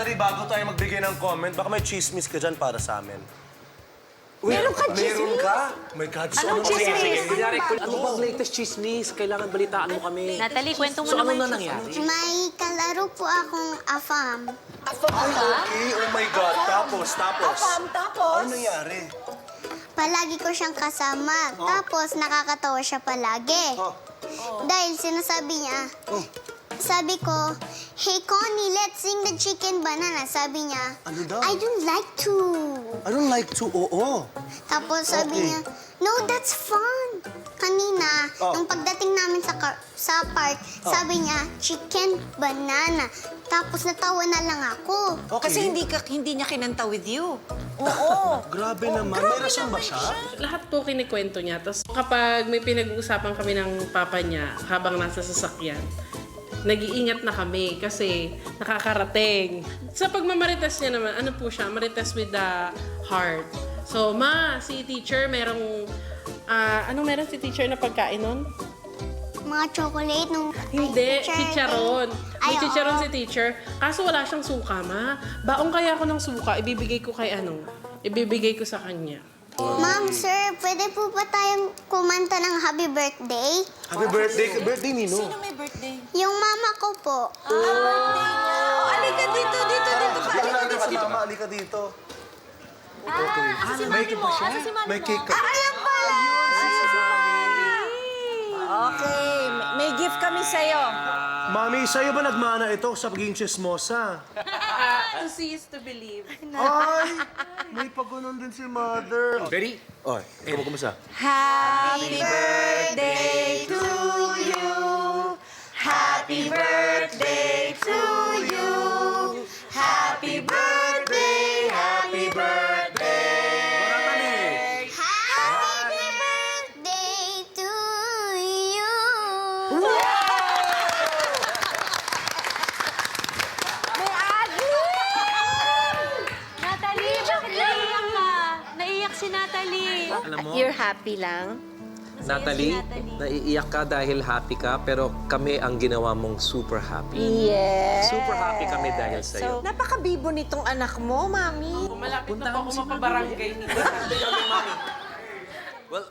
Natalie, bago tayo magbigay ng comment, baka may chismis ka dyan para sa amin. Meron ka Meron ka? Oh my God, so Anong ano chismis? Kunyari, ano bang latest chismis? Kailangan balitaan mo kami. Natalie, kwento mo So ano naman. na nangyari? May kalaro po akong afam. Okay, oh my God. Tapos? Tapos? Ano nangyari? Palagi ko siyang kasama. Tapos nakakatawa siya palagi. Dahil sinasabi niya, sabi ko, "Hey Connie, let's sing the chicken banana." Sabi niya, Ano daw? "I don't like to." I don't like to, oo. Tapos sabi Okay. niya, "No, that's fun." Kanina, nung pagdating namin sa park, sabi niya, "Chicken banana." Tapos natawa na lang ako. Okay. Kasi hindi niya kinanta with you. Oo. Grabe naman. May rason ba siya? Lahat po kinikwento niya. Tapos kapag may pinag-uusapan kami ng papa niya habang nasa sasakyan, nag-iingat na kami kasi nakakarating. Sa pagmamarites niya naman, ano po siya, marites with the heart. So, si teacher, merong, anong meron si teacher na pagkain nun? Mga chocolate nung... Hindi, chicharon. May Ay, chicharon oo. si teacher. Kaso wala siyang suka, ma. Baong kaya ako ng suka, ibibigay ko kay ibibigay ko sa kanya. Ma'am, sir, pwede po ba tayong kumanta ng happy birthday? Happy birthday. Birthday, Nino. Sino may birthday? Yung mama ko po. Birthday niya. Halika dito. Mama, alika dito. Si Mami mo. Asa si Mami May mo? cake ka. Ayan pala! Okay, may gift kami sa'yo. Mami, sa'yo ba nagmana ito sa pagiging chismosa? To see is to believe. Ay, may pagganon din si mother. Ready? Oy, ikaw ba kumusta? Happy birthday to you. Happy birthday to you. Happy birthday, happy birthday. Happy birthday to you. May agli! Natalie, bakit naiiyak ka? Naiiyak si Natalie. Alam mo, You're happy lang? Natalie, naiiyak ka dahil happy ka, pero kami ang ginawa mong super happy. Yes. Super happy kami dahil sa'yo. So, napakabibo nitong anak mo, Mami. Malapit na po ako mapabarangay nito. Well,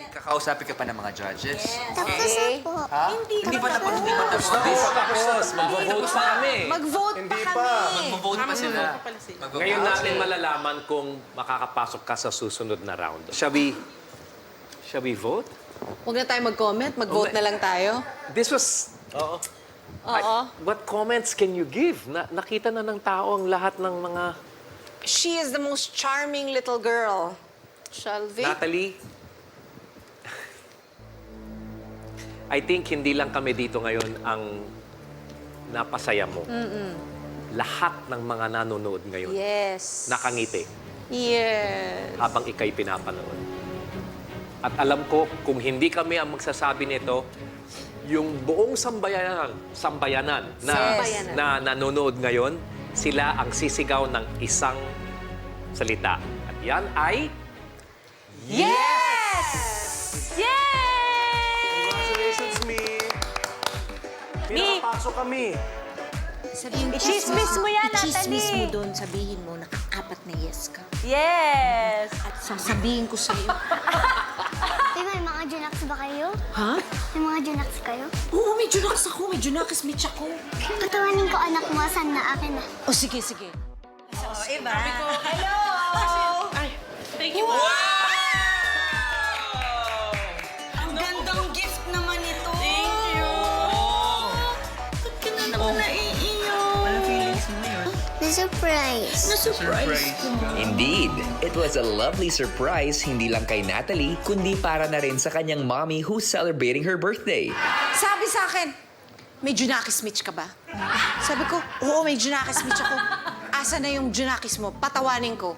kakausapin ka pa ng mga judges. Tapos na po. Hindi pa tapos, hindi pa tapos. Tapos, mag-vote pa kami. Mag-vote pa kami. Mag-vote pa sila. Ngayon natin malalaman kung makakapasok ka sa susunod na round. Shall we vote? Huwag na tayo mag-comment. Mag-vote na lang tayo. This was... Oo. What comments can you give? Nakita na ng tao ang lahat ng mga... She is the most charming little girl. Shall we? Natalie, I think hindi lang kami dito ngayon ang napasaya mo. Lahat ng mga nanonood ngayon Yes. nakangiti Yes. habang ikay pinapanood. At alam ko, kung hindi kami ang magsasabi nito, yung buong sambayanan Sambayanan. na nanonood ngayon, sila ang sisigaw ng isang salita. At yan ay... Yes! Yay! Congratulations, Mi. Mi. Pinapasok kami. I-chismis mo yan, I-chismis mo Natalie. doon, sabihin mo, nakaapat na yes ka. Yes! At sasabihin ko sa'yo, May mga junaks ba kayo? ha? May mga junaks kayo? Oo, may junakis ako, may junakis mitch ako. Katawanin ko anak mo, asan na akin na. O sige, sige. Hello! Ay, thank you. Ang gandang gift naman ito. Thank you. Ba't ka na naman naiiyak? Ano feelings mo yun? Na-surprise. Na-surprise. Indeed, it was a lovely surprise hindi lang kay Natalie, kundi para na rin sa kanyang mommy who's celebrating her birthday. Sabi sa akin, may junakis mitch ka ba? Sabi ko, oo, may junakis mitch ako. Asa na yung junakis mo? Patawanin ko.